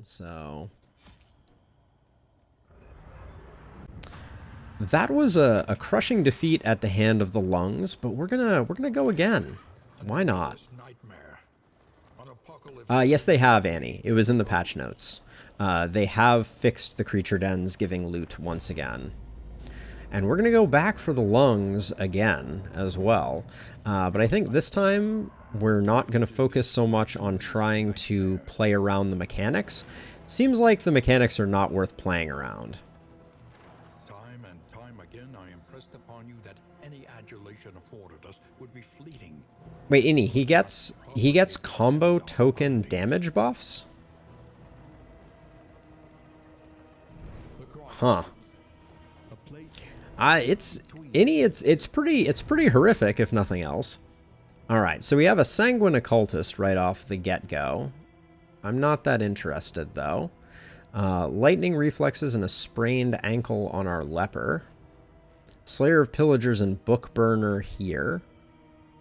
So that was a crushing defeat at the hand of the lungs, but we're gonna go again. Why not? Yes, they have, Annie. It was in the patch notes. They have fixed the creature dens giving loot once again. And we're going to go back for the lungs again as well. But I think this time we're not going to focus so much on trying to play around the mechanics. Seems like the mechanics are not worth playing around. Time and time again I impressed upon you that any adulation afforded us would be fleeting. Wait, Innie, he gets combo token damage buffs? Huh. It's pretty horrific if nothing else. All right, so we have a sanguine occultist right off the get-go. I'm not that interested though. Lightning reflexes and a sprained ankle on our leper. Slayer of Pillagers and Book Burner here.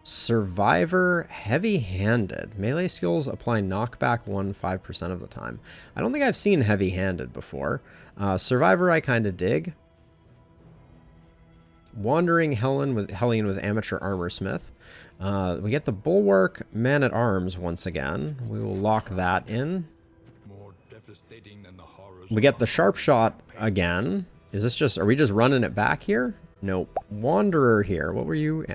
Survivor heavy-handed. Melee skills apply knockback 5% of the time. I don't think I've seen heavy-handed before. Survivor I kind of dig. Wandering Hellion with Amateur Armorsmith. We get the Bulwark Man-at-Arms once again. We will lock that in. More devastating than the horrors. We get the Sharp Shot again. Is this just... Are we just running it back here? Nope. Wanderer here. What were you?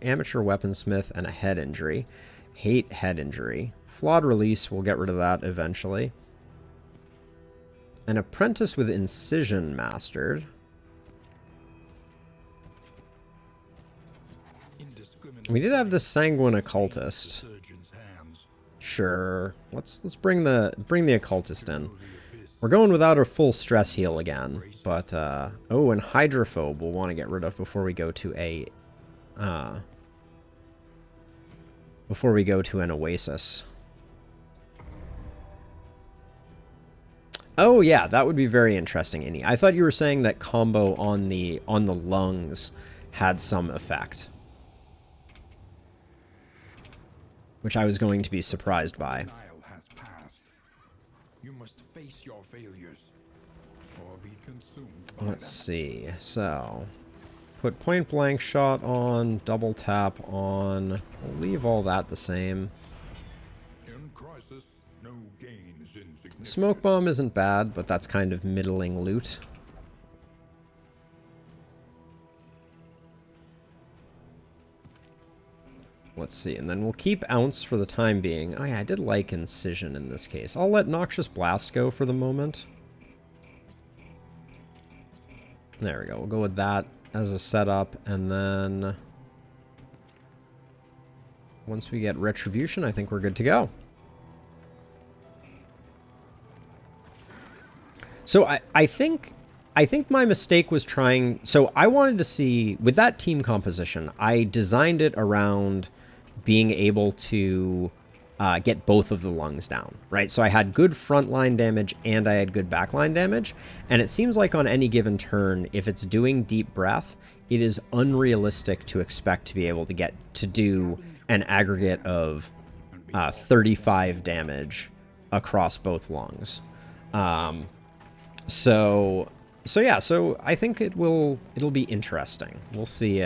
Amateur Weaponsmith and a head injury. Hate head injury. Flawed Release. We'll get rid of that eventually. An Apprentice with Incision mastered. We did have the Sanguine Occultist. Sure. Let's bring the Occultist in. We're going without a full stress heal again, but oh, and Hydrophobe we'll want to get rid of before we go to an Oasis. Oh yeah, that would be very interesting, Innie. I thought you were saying that combo on the lungs had some effect, which I was going to be surprised by. You must face your failures or be consumed. Let's see. So, put point blank shot on, double tap on. We'll leave all that the same. In crisis, no gain is insignificant. Smoke bomb isn't bad, but that's kind of middling loot. Let's see, and then we'll keep Ounce for the time being. Oh yeah, I did like Incision in this case. I'll let Noxious Blast go for the moment. There we go. We'll go with that as a setup, and then once we get Retribution, I think we're good to go. So I think my mistake was trying... So I wanted to see, with that team composition, I designed it around being able to get both of the lungs down, right? So I had good frontline damage and I had good backline damage. And it seems like on any given turn, if it's doing Deep Breath, it is unrealistic to expect to be able to get to do an aggregate of 35 damage across both lungs. So yeah, so I think it'll be interesting. We'll see.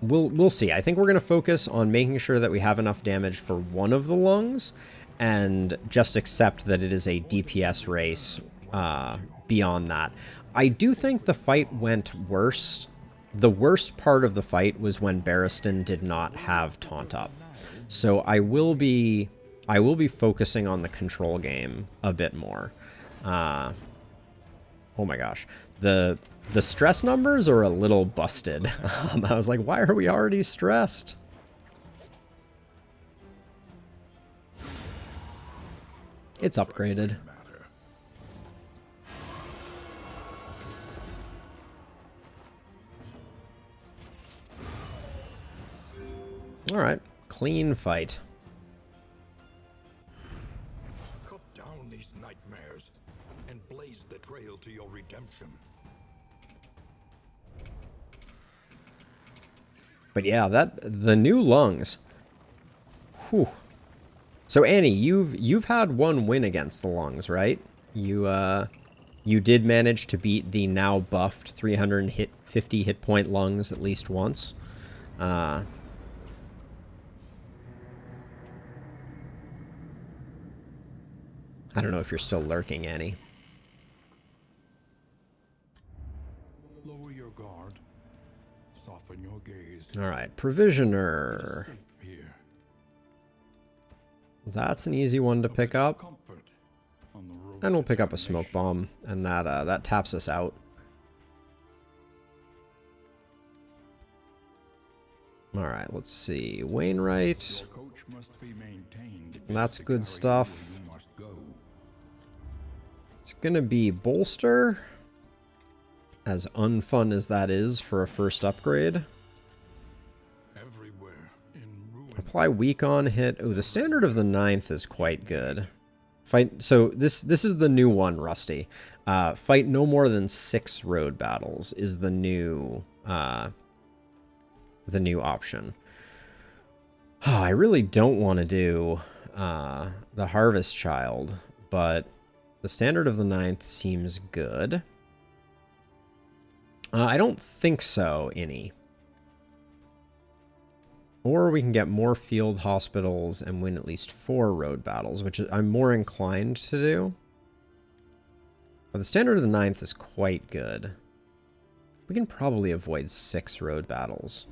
We'll see. I think we're going to focus on making sure that we have enough damage for one of the lungs and just accept that it is a DPS race beyond that. I do think the fight went worse. The worst part of the fight was when Barristan did not have Taunt Up. So I will be focusing on the control game a bit more. Oh my gosh. The stress numbers are a little busted. I was like, why are we already stressed? It's upgraded. All right, clean fight. Cut down these nightmares and blaze the trail to your redemption. But yeah, the new lungs. Whew. So Annie, you've had one win against the Lungs, right? You did manage to beat the now buffed 350 hit point Lungs at least once. I don't know if you're still lurking, Annie. Lower your guard. Soften your gaze. All right, Provisioner. Safe here. That's an easy one to pick up. Comfort on the road And we'll to pick up a smoke damnation. bomb, and that taps us out. All right, let's see. Wainwright. Your coach must be maintained. That's To good carry stuff. you where you must go. It's gonna be Bolster. As unfun as that is for a first upgrade. Everywhere in ruin. Apply weak on hit. Oh, the standard of the 9th is quite good. Fight. So this is the new one, Rusty. Fight no more than 6 road battles is the new option. Oh, I really don't want to do the Harvest Child, but the standard of the 9th seems good. I don't think so, any. Or we can get more field hospitals and win at least 4 road battles, which I'm more inclined to do. But the standard of the 9th is quite good. We can probably avoid 6 road battles.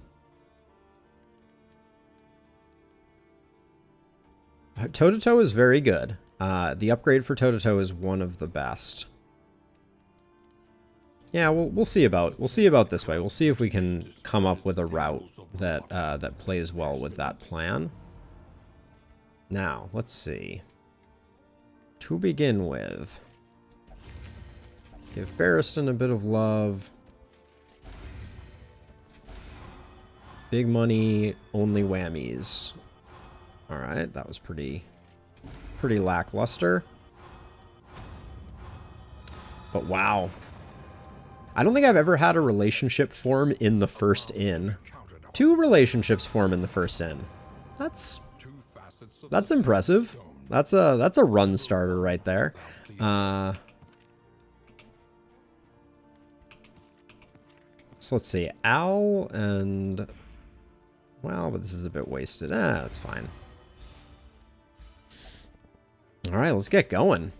Toe-to-toe is very good. The upgrade for toe-to-toe is one of the best. Yeah, we'll see about this way. We'll see if we can come up with a route that that plays well with that plan. Now, let's see. To begin with, give Barristan a bit of love. Big money, only whammies. All right, that was pretty lackluster. But wow. I don't think I've ever had a relationship form in the first inn. 2 relationships form in the first inn. That's impressive. That's a run starter right there. So let's see, Al and well, but this is a bit wasted. That's fine. All right, let's get going.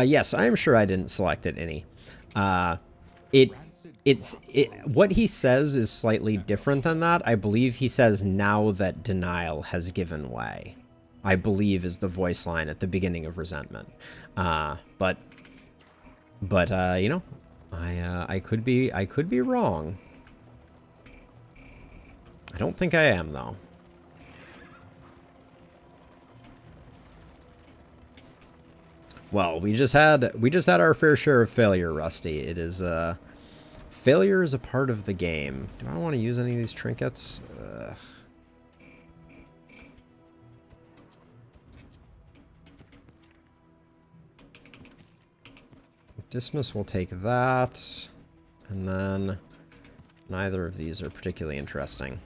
Yes, I am sure I didn't select it any. What he says is slightly different than that. I believe he says now that denial has given way. I believe is the voice line at the beginning of Resentment. But you know, I could be wrong. I don't think I am though. Well, we just had our fair share of failure, Rusty. It is failure is a part of the game. Do I want to use any of these trinkets? Dismiss will take that, and then neither of these are particularly interesting.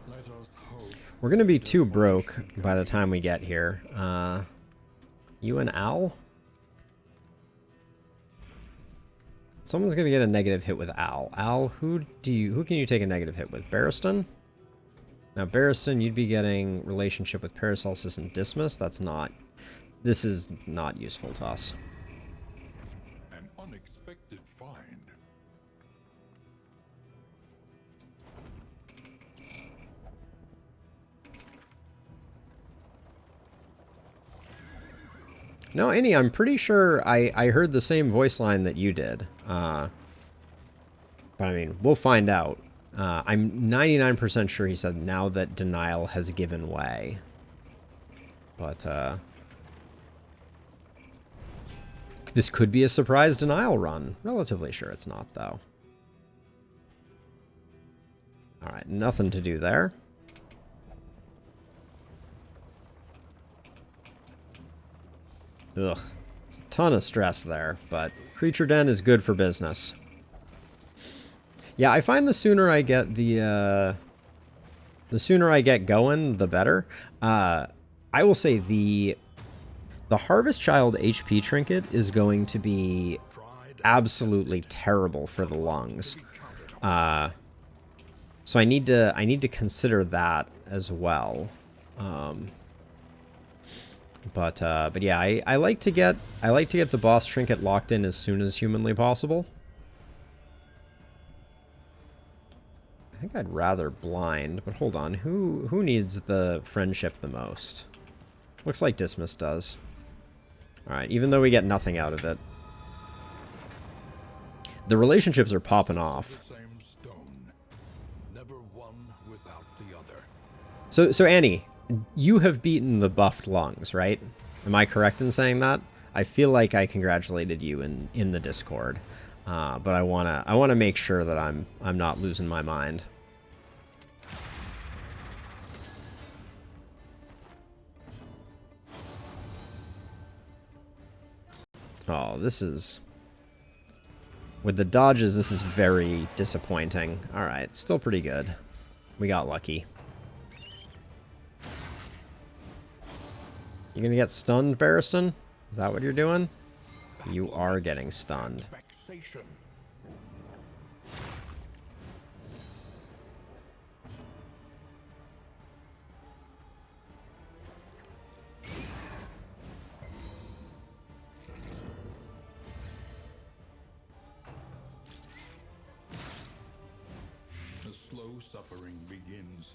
Let us hope. We're gonna be too broke by the time we get here. You and Al? Someone's gonna get a negative hit with Al. Al, who can you take a negative hit with? Barristan? Now Barristan, you'd be getting relationship with Paracelsus and Dismiss. This is not useful to us. An unexpected find. No, Annie, I'm pretty sure I heard the same voice line that you did. But I mean, we'll find out. I'm 99% sure he said, now that denial has given way. But, this could be a surprise denial run. Relatively sure it's not, though. Alright, nothing to do there. Ugh. It's a ton of stress there, but Creature Den is good for business. Yeah, I find the sooner I get the sooner I get going, the better. I will say the Harvest Child HP trinket is going to be absolutely terrible for the lungs. So I need to consider that as well. But yeah, I like to get the boss trinket locked in as soon as humanly possible. I think I'd rather blind, but hold on. Who needs the friendship the most? Looks like Dismas does. Alright, even though we get nothing out of it. The relationships are popping off. So Annie, you have beaten the buffed lungs, right? Am I correct in saying that? I feel like I congratulated you in the Discord. But I wanna make sure that I'm not losing my mind. Oh, this is... With the dodges, this is very disappointing. Alright, still pretty good. We got lucky. You gonna get stunned, Barristan? Is that what you're doing? You are getting stunned. Suffering begins.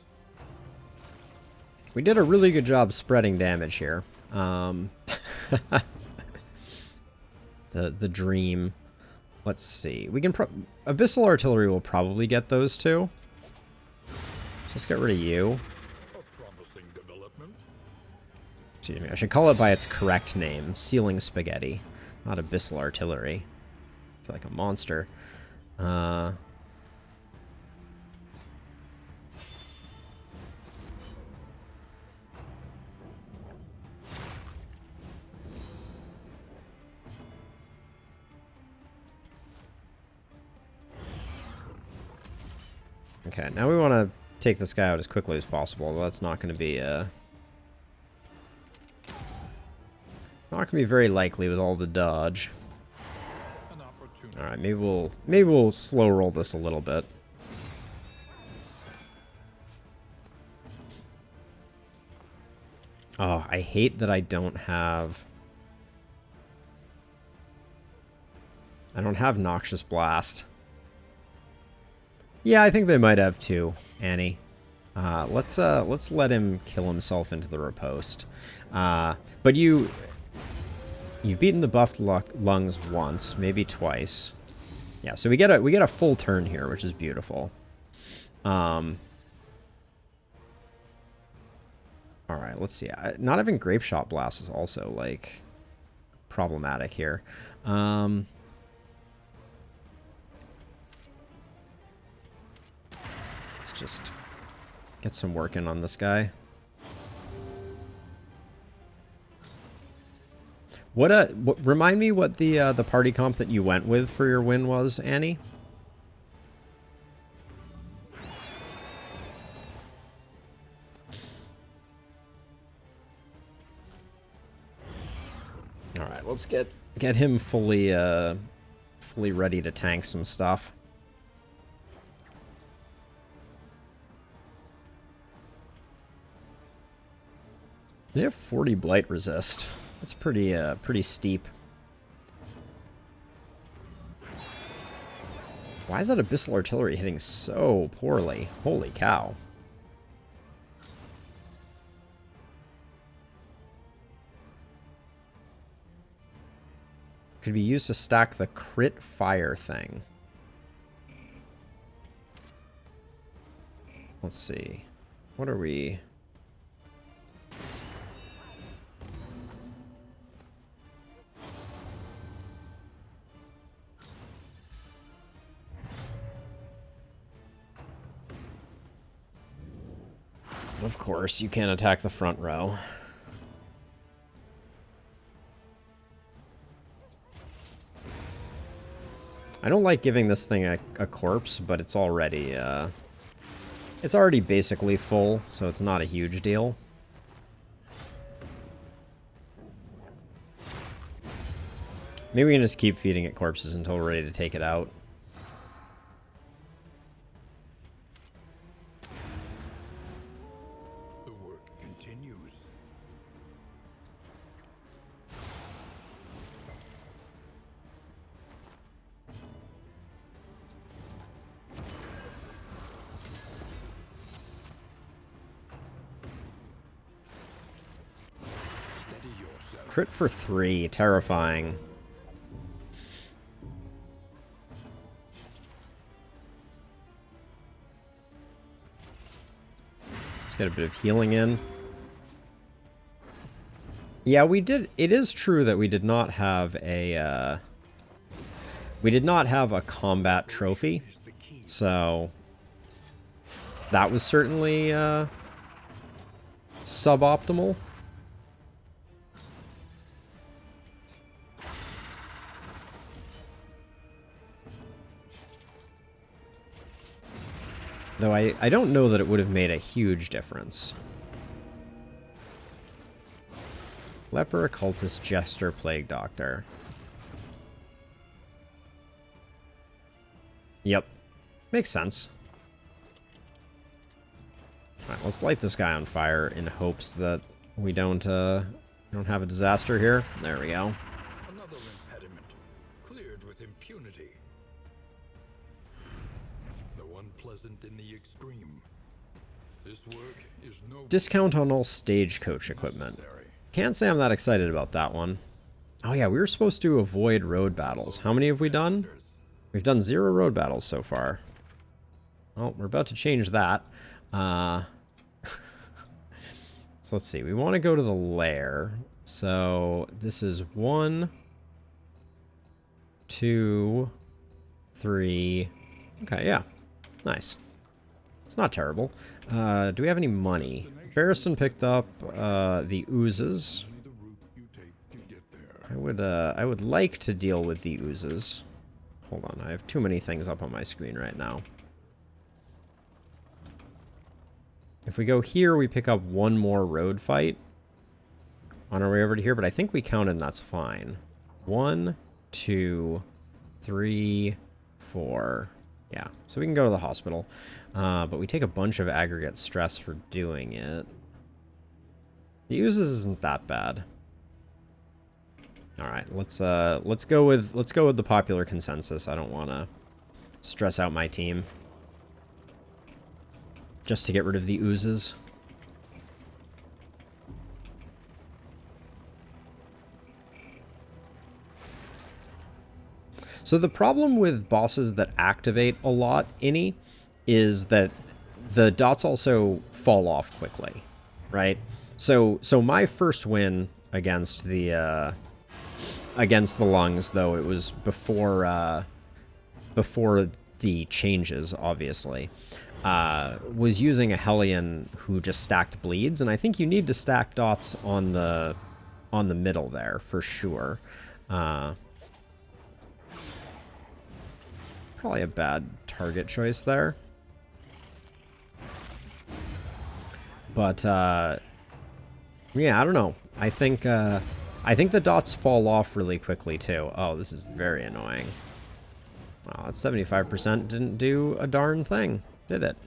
We did a really good job spreading damage here. The dream. Let's see. We can Abyssal Artillery will probably get those two. Let's get rid of you. A promising development. Excuse me. I should call it by its correct name. Ceiling Spaghetti. Not Abyssal Artillery. I feel like a monster. Okay, now we want to take this guy out as quickly as possible. Well, that's not going to be not going to be very likely with all the dodge. All right, maybe we'll slow roll this a little bit. Oh, I hate that I don't have Noxious Blast. Yeah, I think they might have too, Annie. Let's let him kill himself into the riposte. But you've beaten the buffed lungs once, maybe twice. Yeah, so we get a full turn here, which is beautiful. All right, let's see. Not having Grape Shot Blast is also like problematic here. Just get some work in on this guy. Remind me what the party comp that you went with for your win was, Annie? All right, let's get him fully ready to tank some stuff. They have 40 blight resist. That's pretty steep. Why is that Abyssal Artillery hitting so poorly? Holy cow. Could be used to stack the crit fire thing. Let's see. What are we... Of course, you can't attack the front row. I don't like giving this thing a corpse, but it's already basically full, so it's not a huge deal. Maybe we can just keep feeding it corpses until we're ready to take it out. The work continues. Steady yourself. Crit for 3, terrifying. Let's get a bit of healing in. Yeah, we did. It is true that we did not have a combat trophy, so that was certainly suboptimal. Though I don't know that it would have made a huge difference. Leper, Occultist, Jester, Plague Doctor. Yep. Makes sense. Alright, let's light this guy on fire in hopes that we don't have a disaster here. There we go. Another impediment, cleared with impunity. Though unpleasant in the extreme. This work is no Discount on all stagecoach equipment. Can't say I'm that excited about that one. Oh yeah, we were supposed to avoid road battles. How many have we done? We've done 0 road battles so far. Well, we're about to change that. So let's see. We want to go to the lair. So this is 1, 2, 3. Okay, yeah. Nice. It's not terrible. Do we have any money? Barristan picked up the oozes. I would like to deal with the oozes. Hold on, I have too many things up on my screen right now. If we go here, we pick up 1 more road fight on our way over to here, but I think we counted and that's fine. 1, 2, 3, 4. Yeah, so we can go to the hospital. But we take a bunch of aggregate stress for doing it. The oozes isn't that bad. All right, let's go with the popular consensus. I don't want to stress out my team just to get rid of the oozes. So the problem with bosses that activate a lot is that the dots also fall off quickly, right? So my first win against the lungs, though it was before the changes, obviously, was using a Hellion who just stacked bleeds, and I think you need to stack dots on the middle there for sure. Probably a bad target choice there. But, yeah, I don't know. I think the dots fall off really quickly, too. Oh, this is very annoying. Wow, that 75% didn't do a darn thing, did it?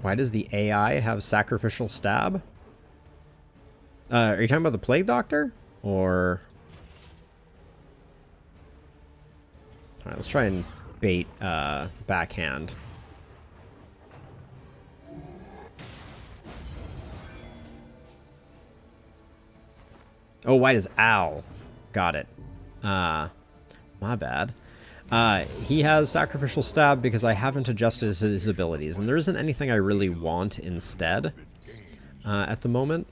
Why does the AI have sacrificial stab? Are you talking about the Plague Doctor? Or... Alright, let's try and bait backhand. Oh, why does Al? Got it. My bad. He has Sacrificial Stab because I haven't adjusted his abilities, and there isn't anything I really want instead at the moment.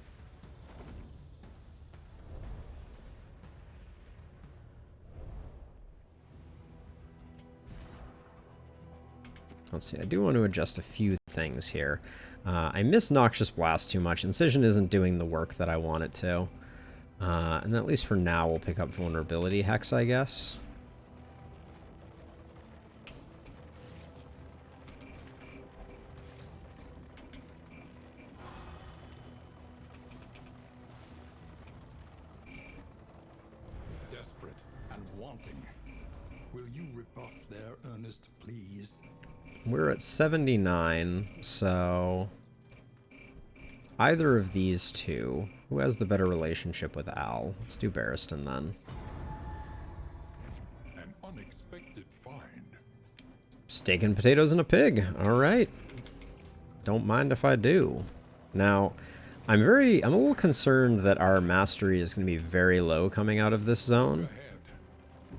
Let's see, I do want to adjust a few things here. I miss Noxious Blast too much. Incision isn't doing the work that I want it to. And at least for now, we'll pick up Vulnerability Hex, I guess. Desperate and wanting. Will you rebuff their earnest pleas? We're at 79, so either of these two. Who has the better relationship with Al? Let's do Barristan then. An unexpected find. Steak and potatoes and a pig. All right. Don't mind if I do. Now, I'm a little concerned that our mastery is going to be very low coming out of this zone.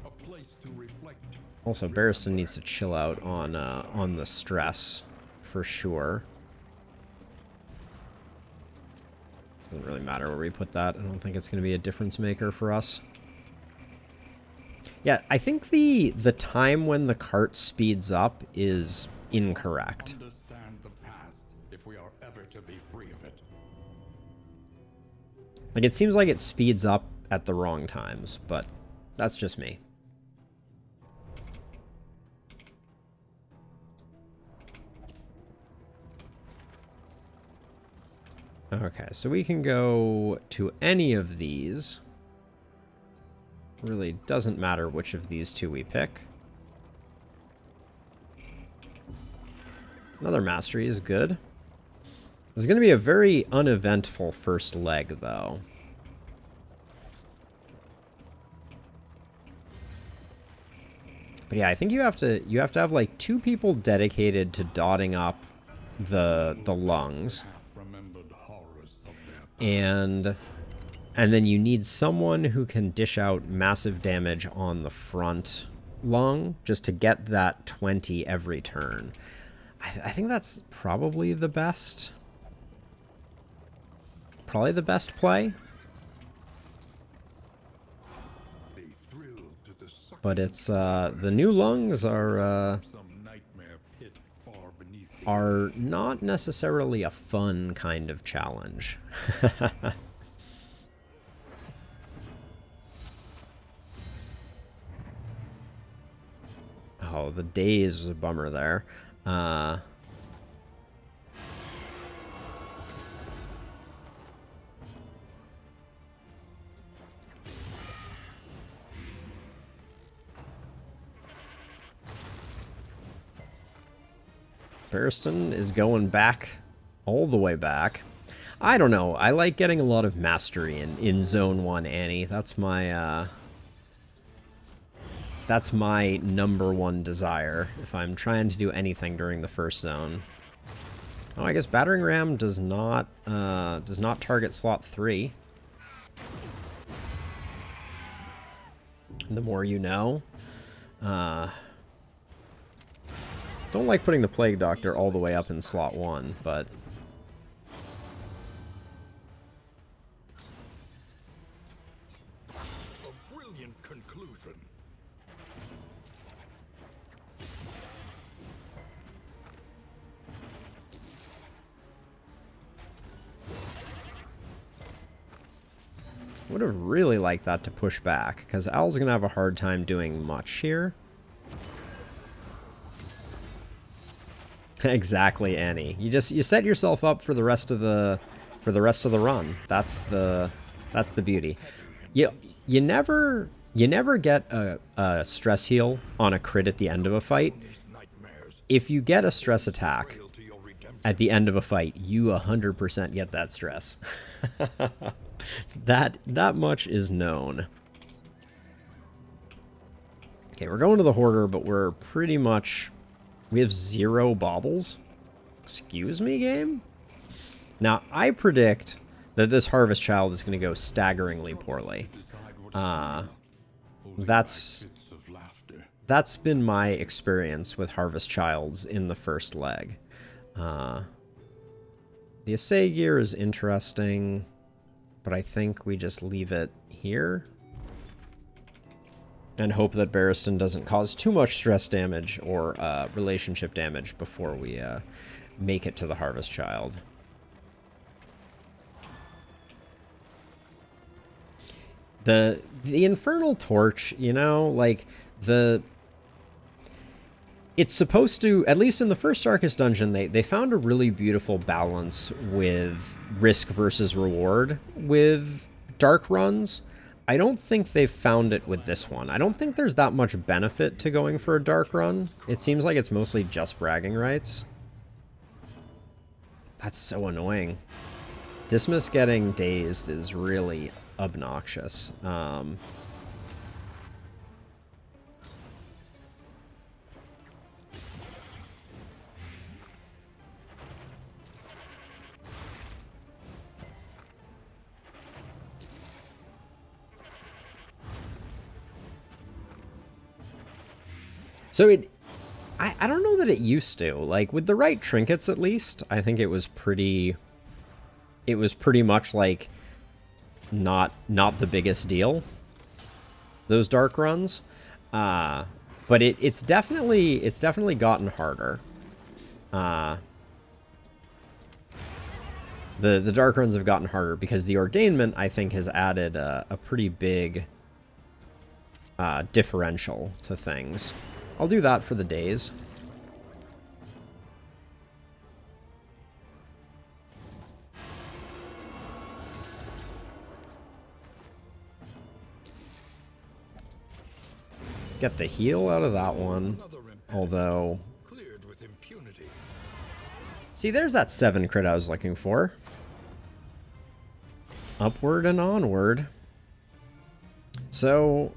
A place to reflect. Also, Barristan needs to chill out on the stress, for sure. Doesn't really matter where we put that. I don't think it's going to be a difference maker for us. Yeah, I think the time when the cart speeds up is incorrect. Understand the past if we are ever to be free of it. Like, it seems like it speeds up at the wrong times, but that's just me. Okay, so we can go to any of these. Really doesn't matter which of these two we pick. Another mastery is good. It's going to be a very uneventful first leg, though. But yeah, I think you have to have like 2 people dedicated to dotting up the lungs. And then you need someone who can dish out massive damage on the front lung just to get that 20 every turn. I think that's probably the best. Probably the best play. But it's the new lungs are not necessarily a fun kind of challenge. Oh, the daze was a bummer there. Barristan is going back, all the way back. I don't know. I like getting a lot of mastery in Zone 1, Annie. That's my number one desire if I'm trying to do anything during the first zone. Oh, I guess Battering Ram does not target slot 3. The more you know. Don't like putting the Plague Doctor all the way up in slot 1, but... A brilliant conclusion. Would have really liked that to push back, because Al's going to have a hard time doing much here. Exactly, Annie. You set yourself up for the rest of the run. That's the beauty. You never get a stress heal on a crit at the end of a fight. If you get a stress attack at the end of a fight, you 100% get that stress. That much is known. Okay, we're going to the Hoarder, but we're pretty much... We have 0 baubles? Excuse me, game? Now, I predict that this Harvest Child is going to go staggeringly poorly. That's been my experience with Harvest Childs in the first leg. The Assay Gear is interesting, but I think we just leave it here. And hope that Barristan doesn't cause too much stress damage or relationship damage before we make it to the Harvest Child. The Infernal Torch, you know, like, it's supposed to, at least in the first Darkest Dungeon, they found a really beautiful balance with risk versus reward with dark runs. I don't think they've found it with this one. I don't think there's that much benefit to going for a dark run. It seems like it's mostly just bragging rights. That's so annoying. Dismas getting dazed is really obnoxious. So I don't know that it used to. Like, with the right trinkets, at least, I think it was pretty much like not the biggest deal, those dark runs. But it's definitely gotten harder. The dark runs have gotten harder because the ordainment, I think, has added a pretty big differential to things. I'll do that for the days. Get the heal out of that one. Although, see, there's that 7 crit I was looking for. Upward and onward. So,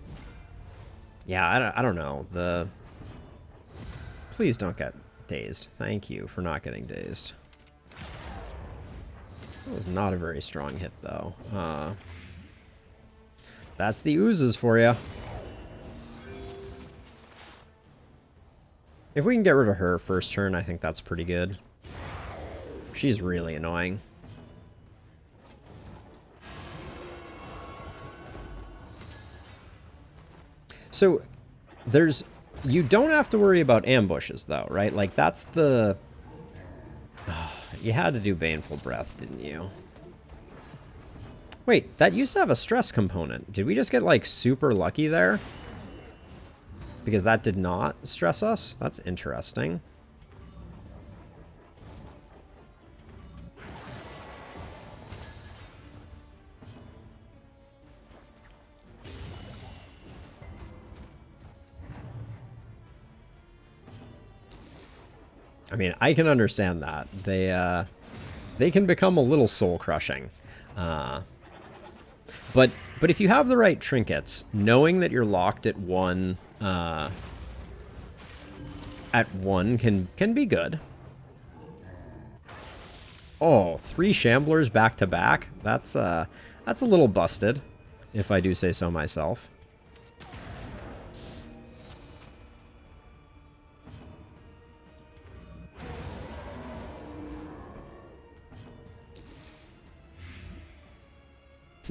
yeah, I don't know. Please don't get dazed. Thank you for not getting dazed. That was not a very strong hit, though. That's the oozes for you. If we can get rid of her first turn, I think that's pretty good. She's really annoying. So, you don't have to worry about ambushes, though, right? Like, that's the... you had to do Baneful Breath, didn't you? Wait, that used to have a stress component. Did we just get, like, super lucky there? Because that did not stress us? That's interesting. I mean, I can understand that. They can become a little soul-crushing. But if you have the right trinkets, knowing that you're locked at one can be good. Oh, 3 Shamblers back to back. That's a little busted, if I do say so myself.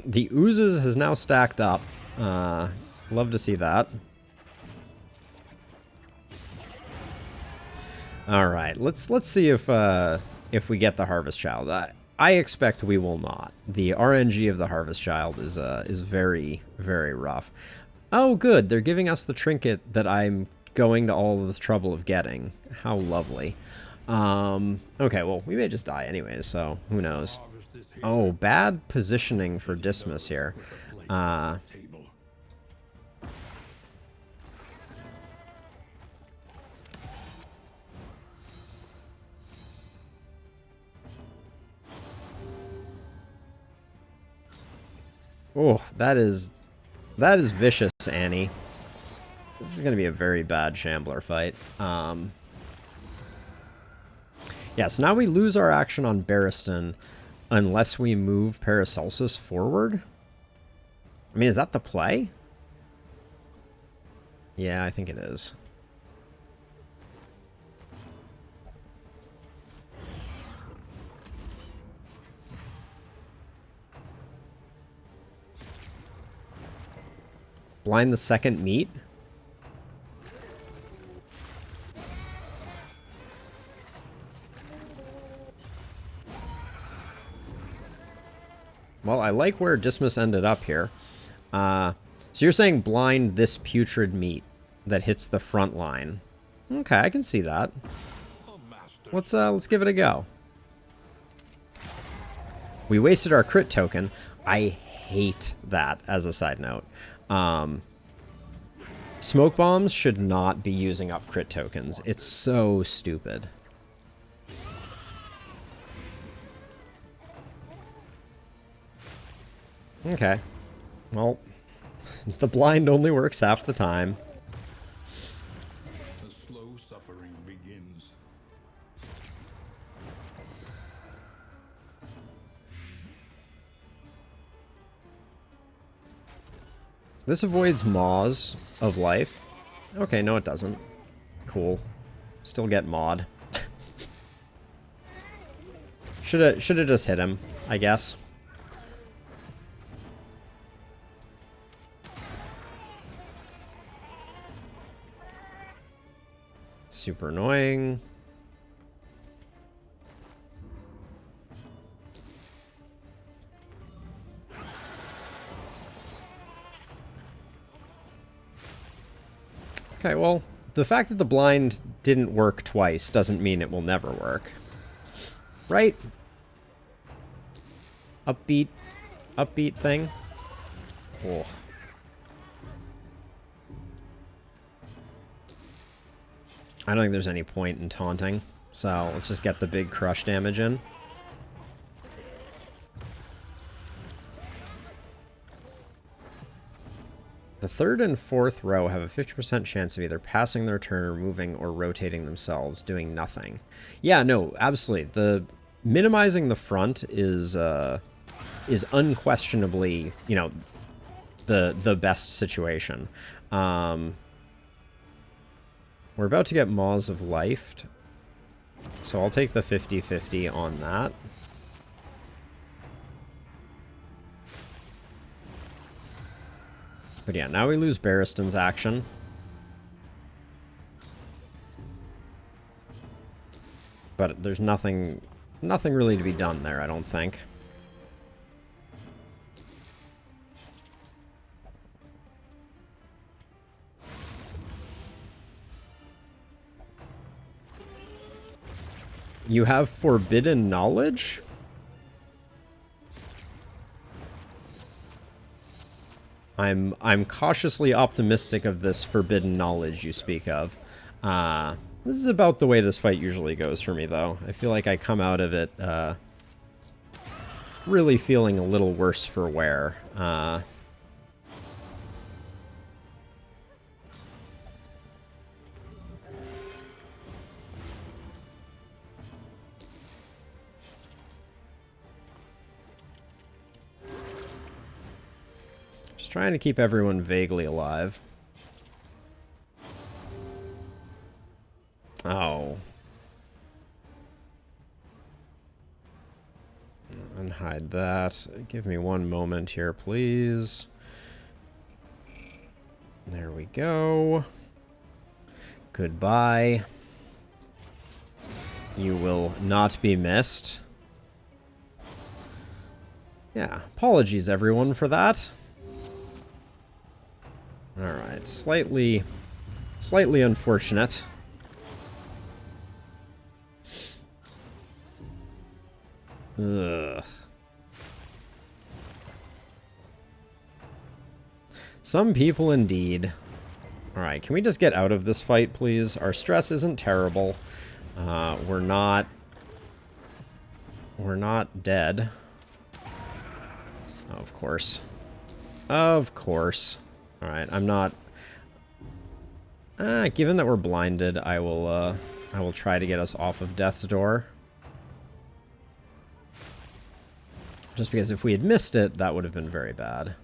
The oozes has now stacked up. Love to see that. All right, let's see if we get the Harvest Child. I expect we will not. The RNG of the Harvest Child is very, very rough. Oh, good. They're giving us the trinket that I'm going to all the trouble of getting. How lovely. Okay, well, we may just die anyways, so who knows. Oh, bad positioning for Dismas here. Oh, that is vicious, Annie. This is going to be a very bad Shambler fight. Yeah, so now we lose our action on Barristan unless we move Paracelsus forward. I mean, is that the play? Yeah, I think it is. Blind the second meat? Well, I like where Dismas ended up here. So you're saying blind this putrid meat that hits the front line. Okay, I can see that. Let's give it a go. We wasted our crit token. I hate that as a side note. Smoke bombs should not be using up crit tokens. It's so stupid. Okay. Well, the blind only works half the time. The slow suffering begins. This avoids maws of life. Okay, no it doesn't. Cool. Still get maud. Shoulda just hit him, I guess. Super annoying. Okay, well, the fact that the blind didn't work twice doesn't mean it will never work. Right? Upbeat thing. Oh. I don't think there's any point in taunting, so let's just get the big crush damage in. The third and fourth row have a 50% chance of either passing their turn or moving or rotating themselves, doing nothing. Yeah, no, absolutely. The minimizing the front is unquestionably, you know, the best situation. We're about to get Maws of Life, so I'll take the 50-50 on that. But yeah, now we lose Barristan's action. But there's nothing really to be done there, I don't think. You have forbidden knowledge? I'm cautiously optimistic of this forbidden knowledge you speak of. This is about the way this fight usually goes for me, though. I feel like I come out of it really feeling a little worse for wear. Trying to keep everyone vaguely alive. Oh. Unhide that. Give me one moment here, please. There we go. Goodbye. You will not be missed. Yeah, apologies everyone for that. Alright, slightly unfortunate. Ugh. Some people indeed. Alright, can we just get out of this fight, please? Our stress isn't terrible. We're not dead. Oh, of course. Of course. Alright, I'm not... given that we're blinded, I will try to get us off of Death's Door. Just because if we had missed it, that would have been very bad.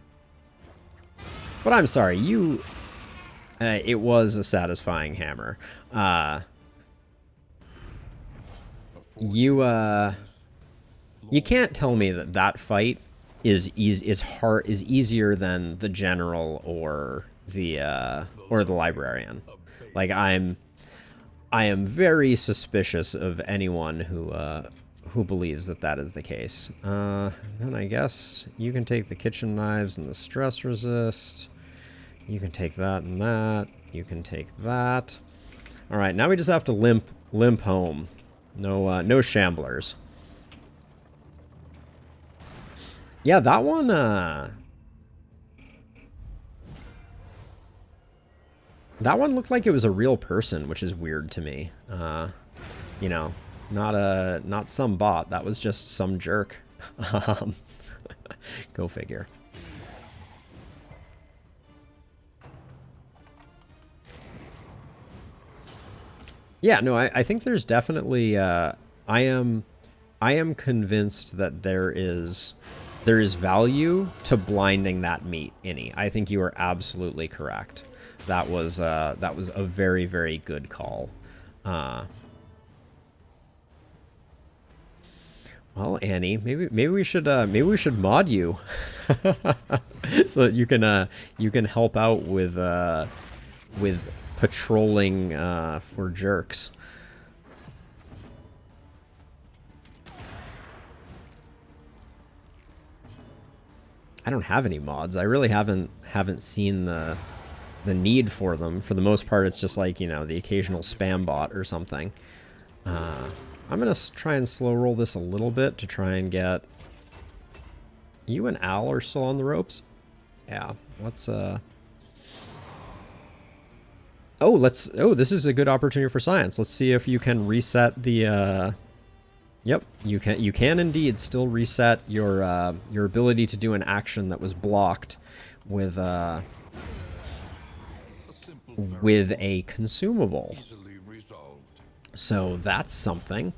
But I'm sorry, you... it was a satisfying hammer. You can't tell me that that fight is easier than the general or or the librarian. Like I am very suspicious of anyone who believes that that is the case. Then I guess you can take the kitchen knives and the stress resist. You can take that and that. You can take that. All right, now we just have to limp home. No no shamblers. Yeah, that one that one looked like it was a real person, which is weird to me. You know, not some bot. That was just some jerk. Go figure. Yeah, no, I think there's definitely I am convinced that there is value to blinding that meat, Innie. I think you are absolutely correct. That was a very, very good call. Well, Annie, maybe we should mod you so that you can help out with patrolling for jerks. I don't have any mods. I really haven't seen the need for them. For the most part, it's just like, you know, the occasional spam bot or something. I'm gonna try and slow roll this a little bit to try and get... You and Al are still on the ropes? Yeah, let's Oh, this is a good opportunity for science. Let's see if you can reset the Yep, you can indeed still reset your ability to do an action that was blocked with a consumable. So that's something.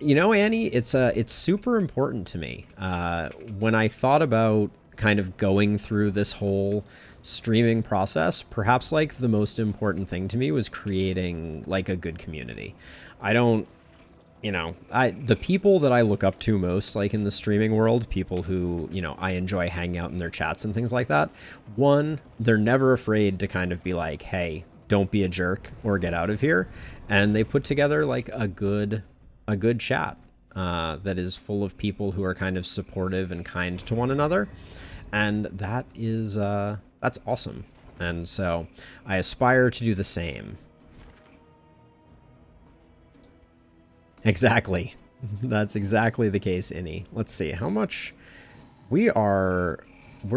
You know, Annie, it's super important to me. When I thought about kind of going through this whole streaming process, perhaps like the most important thing to me was creating like a good community. I don't, you know, the people that I look up to most, like in the streaming world, people who, you know, I enjoy hanging out in their chats and things like that. One, they're never afraid to kind of be like, hey, don't be a jerk or get out of here. And they put together like a good chat that is full of people who are kind of supportive and kind to one another. And that is, that's awesome. And so I aspire to do the same. Exactly. That's exactly the case, Innie. Let's see how much we're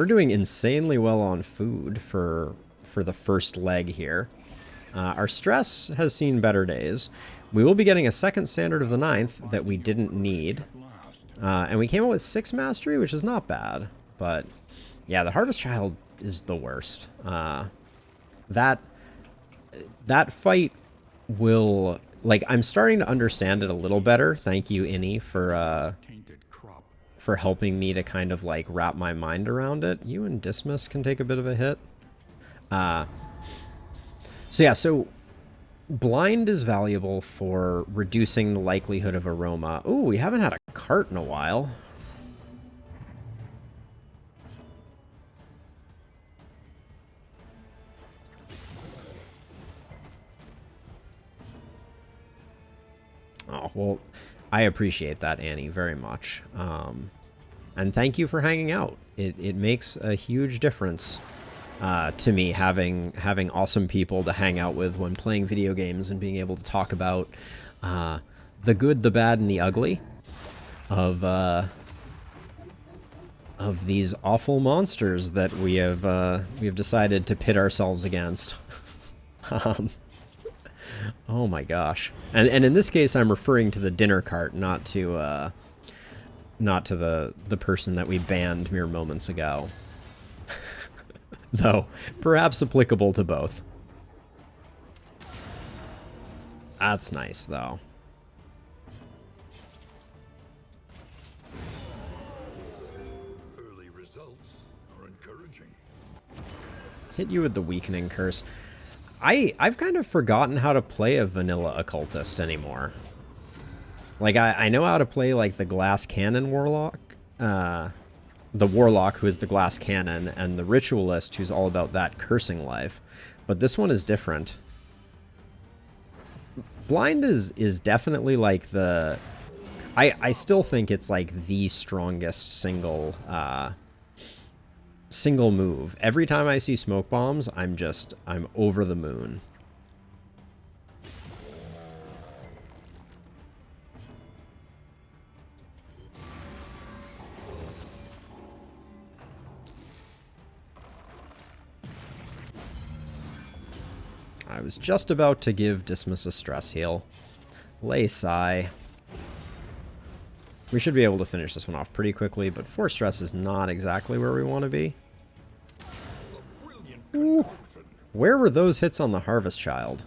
doing insanely well on food for the first leg here. Our stress has seen better days. We will be getting a second standard of the 9th that we didn't need. And we came out with 6 mastery, which is not bad. But yeah, the Harvest Child is the worst. That fight will... Like, I'm starting to understand it a little better. Thank you, Innie, for helping me to kind of, like, wrap my mind around it. You and Dismas can take a bit of a hit. So, yeah, so blind is valuable for reducing the likelihood of aroma. Ooh, we haven't had a cart in a while. Oh, well, I appreciate that, Annie, very much. And thank you for hanging out. It makes a huge difference to me having awesome people to hang out with when playing video games and being able to talk about the good, the bad, and the ugly of these awful monsters that we have decided to pit ourselves against. Oh my gosh. And in this case, I'm referring to the dinner cart, not to the person that we banned mere moments ago. Though, perhaps applicable to both. That's nice, though. Early results are encouraging. Hit you with the weakening curse. I've kind of forgotten how to play a vanilla occultist anymore. Like, I know how to play, like, the glass cannon warlock. The warlock who is the glass cannon, and the ritualist who's all about that cursing life. But this one is different. Blind is definitely, like, the... I still think it's, like, the strongest single move. Every time I see smoke bombs, I'm over the moon. I was just about to give Dismas a stress heal. Lay sigh. We should be able to finish this one off pretty quickly, but 4 stress is not exactly where we want to be. Ooh. Where were those hits on the Harvest Child?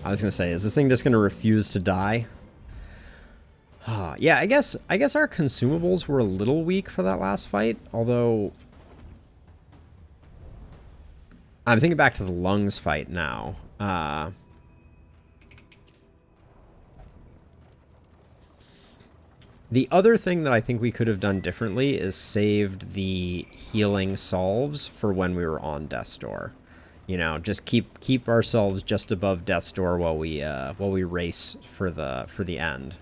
I was going to say, is this thing just going to refuse to die? Yeah, I guess our consumables were a little weak for that last fight, although... I'm thinking back to the lungs fight now. The other thing that I think we could have done differently is saved the healing solves for when we were on Death's Door. You know, just keep ourselves just above Death's Door while we race for the end.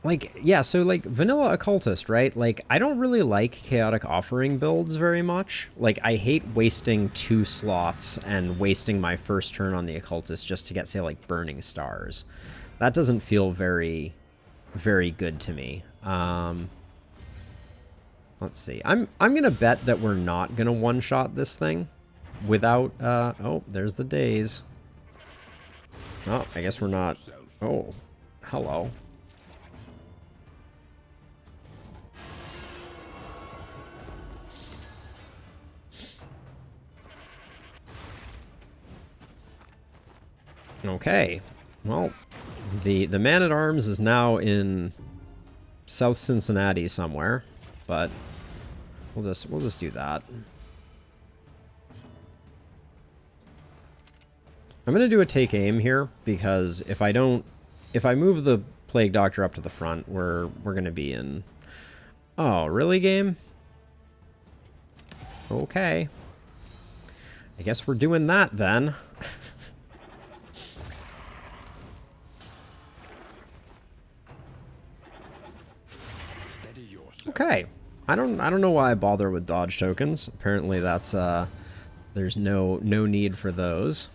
Like, yeah, so, like, vanilla occultist, right? Like, I don't really like chaotic offering builds very much. Like, I hate wasting 2 slots and wasting my first turn on the occultist just to get, say, like, burning stars. That doesn't feel very, very good to me. Let's see. I'm gonna bet that we're not gonna one-shot this thing without, oh, there's the daze. Oh, I guess we're not. Oh, hello. Okay, well, the man-at-arms is now in South Cincinnati somewhere, but we'll just do that. I'm gonna do a take aim here because if I move the Plague Doctor up to the front, we're gonna be in. Oh, really, game? Okay, I guess we're doing that then. Okay, I don't know why I bother with dodge tokens. Apparently that's there's no need for those.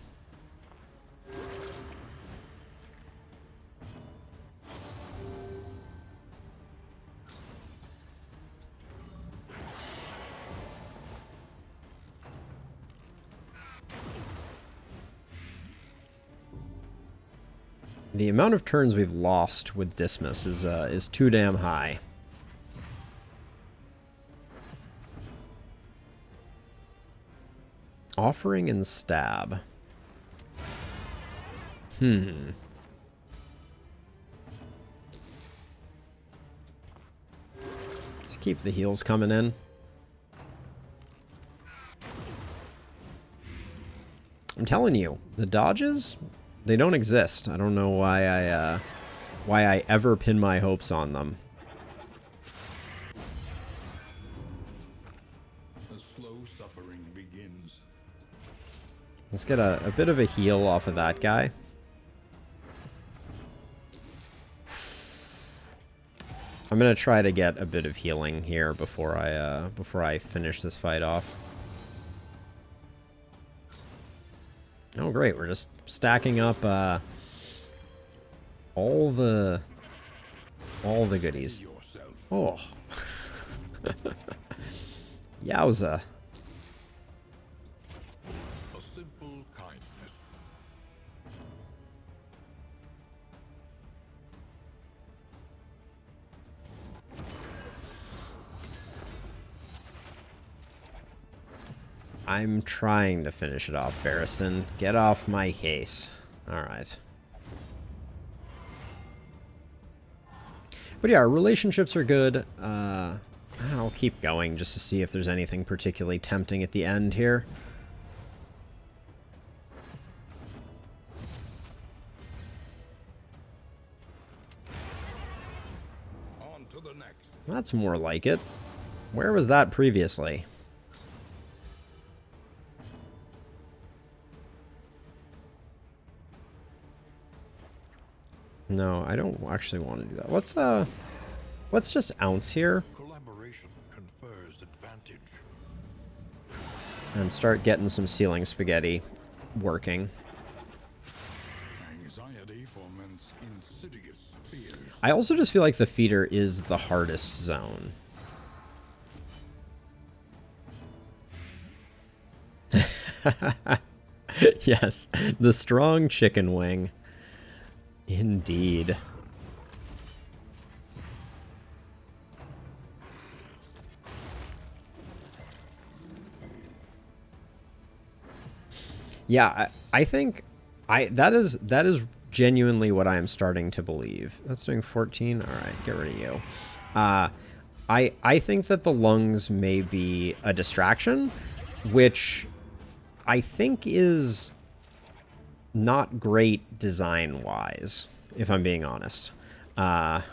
The amount of turns we've lost with Dismas is too damn high. Offering and stab. Let's keep the heals coming in. I'm telling you, the dodges, they don't exist. I don't know why I ever pin my hopes on them. Let's get a bit of a heal off of that guy. I'm gonna try to get a bit of healing here before I finish this fight off. Oh great, we're just stacking up all the goodies. Oh. Yowza. I'm trying to finish it off, Barristan. Get off my case. Alright. But yeah, our relationships are good. How I'll keep going just to see if there's anything particularly tempting at the end here. On to the next. That's more like it. Where was that previously? No, I don't actually want to do that. Let's just ounce here Collaboration confers advantage. and start getting some ceiling spaghetti working. Anxiety foments insidious fears. I also just feel like the feeder is the hardest zone. Yes, the strong chicken wing. Indeed. Yeah, I think that is genuinely what I am starting to believe. That's doing 14. All right, get rid of you. I think that the lungs may be a distraction, which I think is not great design-wise, if I'm being honest. Like,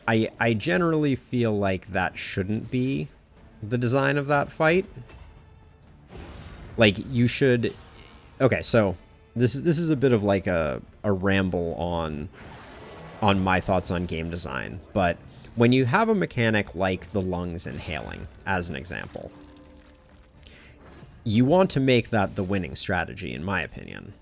I generally feel like that shouldn't be the design of that fight. Like, you should... Okay, so this is a bit of like a ramble on my thoughts on game design, but when you have a mechanic like the lungs inhaling, as an example, you want to make that the winning strategy, in my opinion.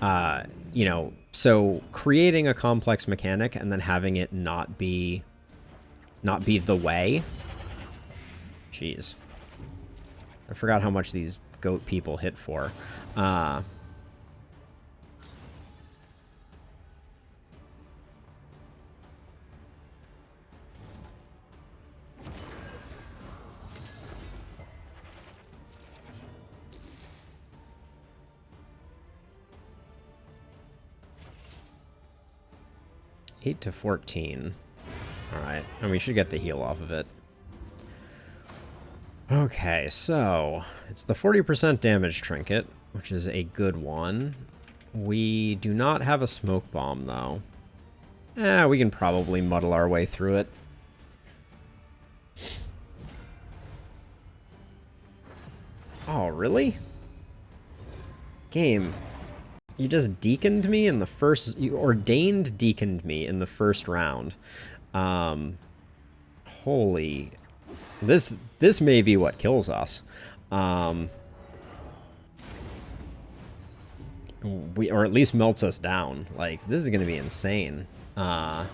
You know, so creating a complex mechanic and then having it not be the way. Jeez. I forgot how much these goat people hit for. 8 to 14. Alright, and we should get the heal off of it. Okay, so it's the 40% damage trinket, which is a good one. We do not have a smoke bomb, though. We can probably muddle our way through it. Oh, really? Game. You just deaconed me in the first... You ordained deaconed me in the first round. Holy... This may be what kills us. Or at least melts us down. Like, this is going to be insane. Because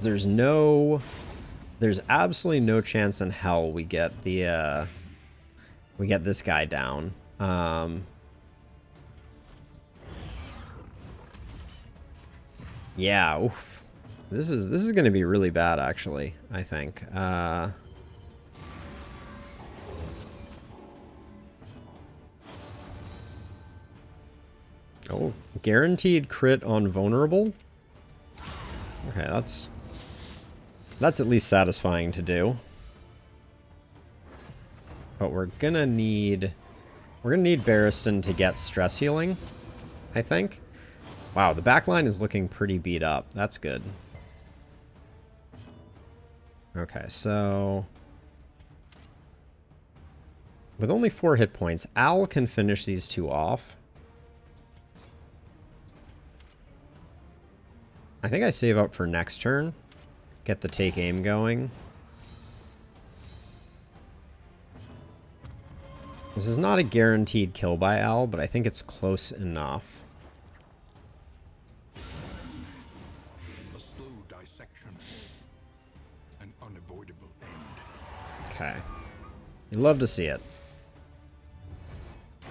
there's absolutely no chance in hell we get the, we get this guy down. Yeah, oof. This is going to be really bad, actually, I think. Oh, guaranteed crit on vulnerable? Okay, that's at least satisfying to do. But we're gonna need Barristan to get stress healing, I think. Wow, the backline is looking pretty beat up. That's good. Okay, so with only 4 hit points, Al can finish these two off. I think I save up for next turn. Get the take aim going. This is not a guaranteed kill by Al, but I think it's close enough. A slow dissection. An unavoidable end. Okay. You'd love to see it. I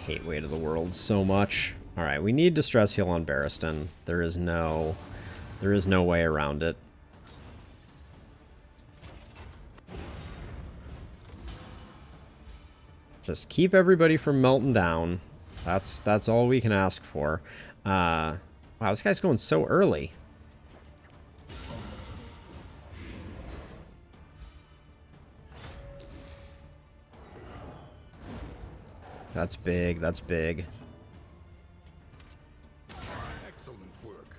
hate Weight of the World so much. Alright, we need Distress Heal on Barristan. There is no way around it. Just keep everybody from melting down. That's all we can ask for. Wow, this guy's going so early. That's big, that's big. Excellent work.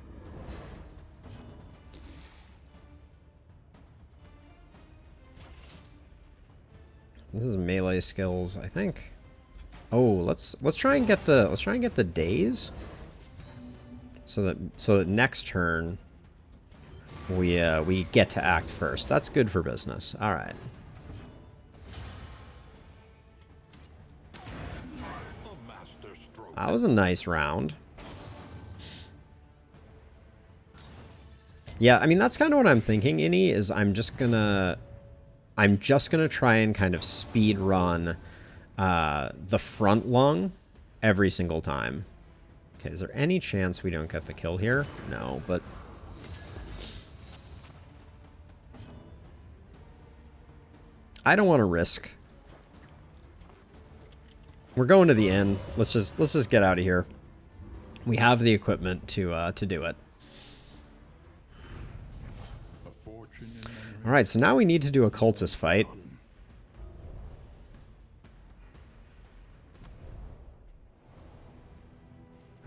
This is melee skills, I think. Oh, let's try and get the days. So that next turn we get to act first. That's good for business. All right. A master stroke. That was a nice round. Yeah, I mean that's kind of what I'm thinking, Innie, is I'm just gonna try and kind of speed run the front lung every single time. Okay, is there any chance we don't get the kill here? No, but I don't want to risk. We're going to the end. Let's just get out of here. We have the equipment to do it. All right, so now we need to do a cultist fight.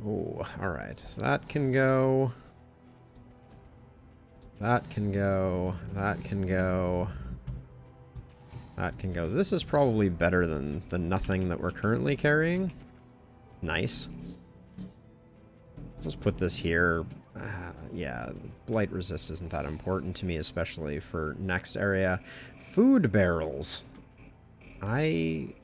Oh, all right. That can go. That can go. That can go. That can go. This is probably better than the nothing that we're currently carrying. Nice. Just put this here. Yeah, blight resist isn't that important to me, especially for next area. Food barrels. I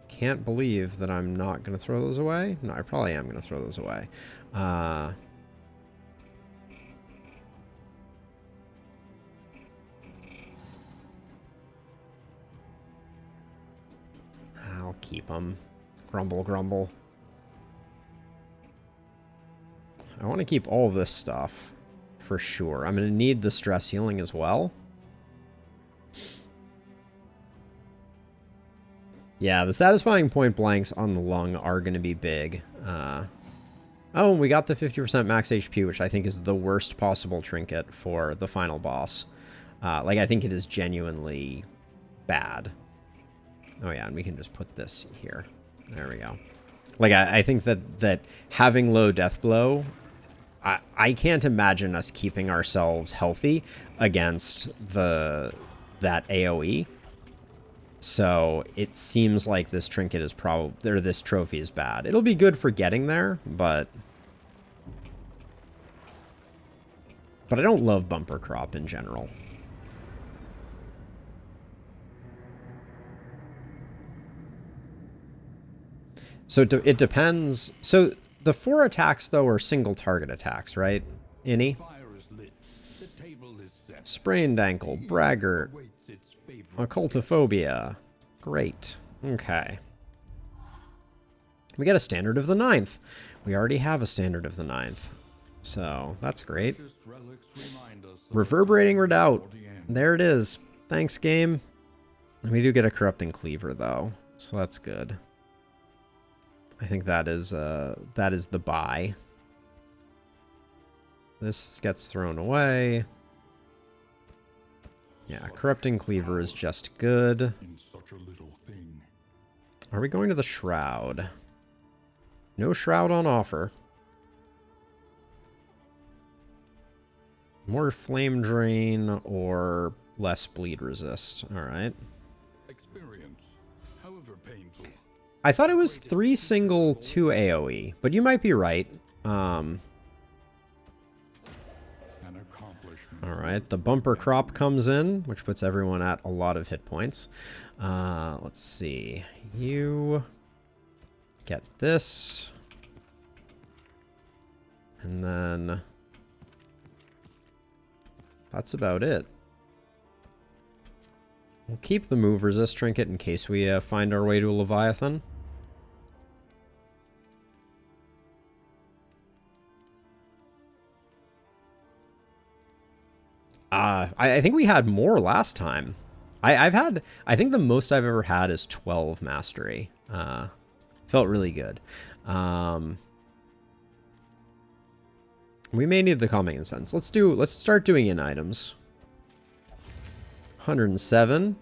can't believe that I'm not going to throw those away. No, I probably am going to throw those away. I'll keep them. Grumble, grumble. I want to keep all of this stuff for sure. I'm going to need the stress healing as well. Yeah, the satisfying point blanks on the lung are going to be big. Oh, we got the 50% max HP, which I think is the worst possible trinket for the final boss. Like, I think it is genuinely bad. Oh, yeah, and we can just put this here. There we go. Like, I think that having low death blow, I can't imagine us keeping ourselves healthy against that AoE. So it seems like this trinket is probably, or this trophy is bad. It'll be good for getting there, but I don't love bumper crop in general. So it depends. So the 4 attacks, though, are single target attacks, right? Innie? Sprained ankle, braggart, occultophobia. Great. Okay. We get a standard of the 9th. We already have a standard of the 9th. So that's great. Reverberating redoubt. There it is. Thanks, game. We do get a corrupting cleaver, though. So that's good. I think that is the buy. This gets thrown away. Yeah, corrupting cleaver is just good. Are we going to the shroud? No shroud on offer. More flame drain or less bleed resist. All right. Experience, however painful. I thought it was 3 single, 2 AoE, but you might be right. All right, the bumper crop comes in, which puts everyone at a lot of hit points. Let's see. You get this. And then that's about it. We'll keep the move resist trinket in case we find our way to a Leviathan. I think we had more last time. I think the most I've ever had is 12 mastery. Felt really good. We may need the calming incense. Let's start doing in items. 107.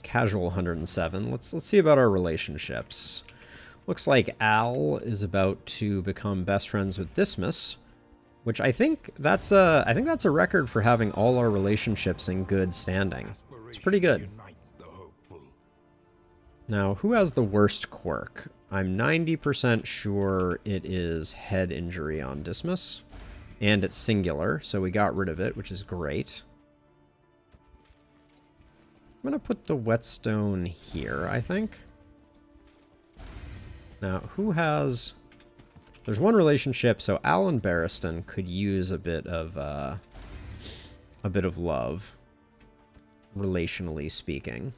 Casual 107. Let's see about our relationships. Looks like Al is about to become best friends with Dismas, which I think that's a record for having all our relationships in good standing. It's pretty good. Now, who has the worst quirk? I'm 90% sure it is head injury on Dismas, and it's singular, so we got rid of it, which is great. I'm going to put the whetstone here, I think. Now, who has... There's one relationship, so Al and Barristan could use a bit of love, relationally speaking.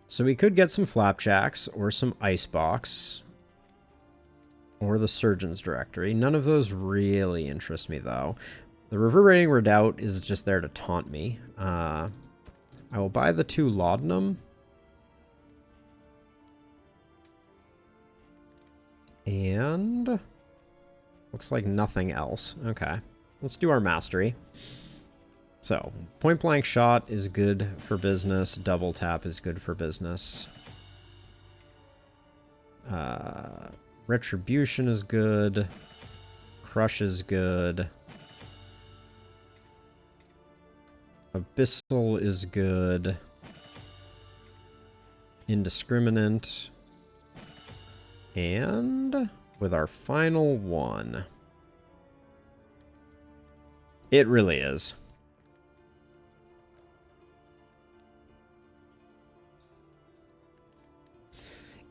So we could get some flapjacks or some icebox. Or the Surgeon's Directory. None of those really interest me, though. The Reverberating Redoubt is just there to taunt me. I will buy the 2 Laudanum. And... looks like nothing else. Okay. Let's do our Mastery. So, Point Blank Shot is good for business. Double Tap is good for business. Retribution is good. Crush is good. Abyssal is good. Indiscriminate. And with our final one. It really is.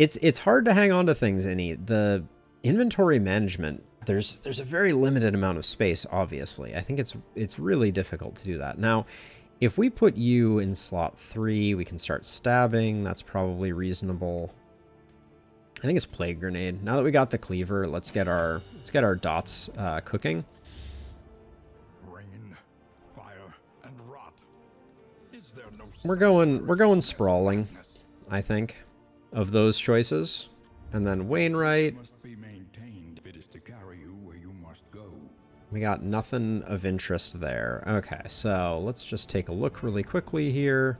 It's hard to hang on to things, Innie. The inventory management, there's a very limited amount of space, obviously. I think it's really difficult to do that. Now, if we put you in slot 3, we can start stabbing. That's probably reasonable. I think it's Plague Grenade. Now that we got the cleaver, let's get our dots cooking. Rain, fire, and rot. Is there no We're going sprawling, I think, of those choices. And then Wainwright. must be maintained if it is to carry you where you must go. We got nothing of interest there. Okay, so let's just take a look really quickly here.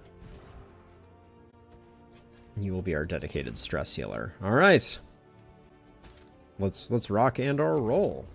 You will be our dedicated stress healer. All right. Let's rock and or roll.